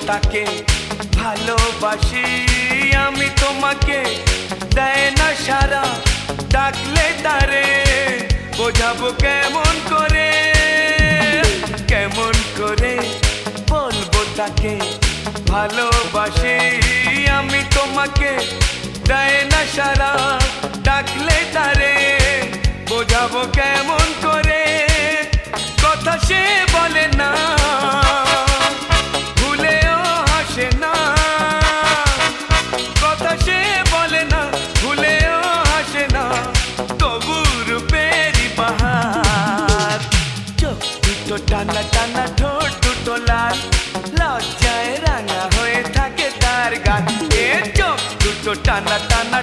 তাকে ভালোবাসি আমি তোমাকে দেয় না সারা ডাকলে তারে বোঝাবো কেমন করে বলবো তাকে ভালোবাসি আমি তোমাকে দেয় না সারা ডাকলে তারে বোঝাবো কেমন করে কথা সে বলে না ভুলেও হাসে না কথা সে বলে না ভুলেও হাসে না তবু রূপেরই বাহার চোখ দুটো টানা টানা ঠোঁট দুটো লাল লজ্জায় রাঙা হয়ে থাকে তার গান এ চোখ দুটো টানা টানা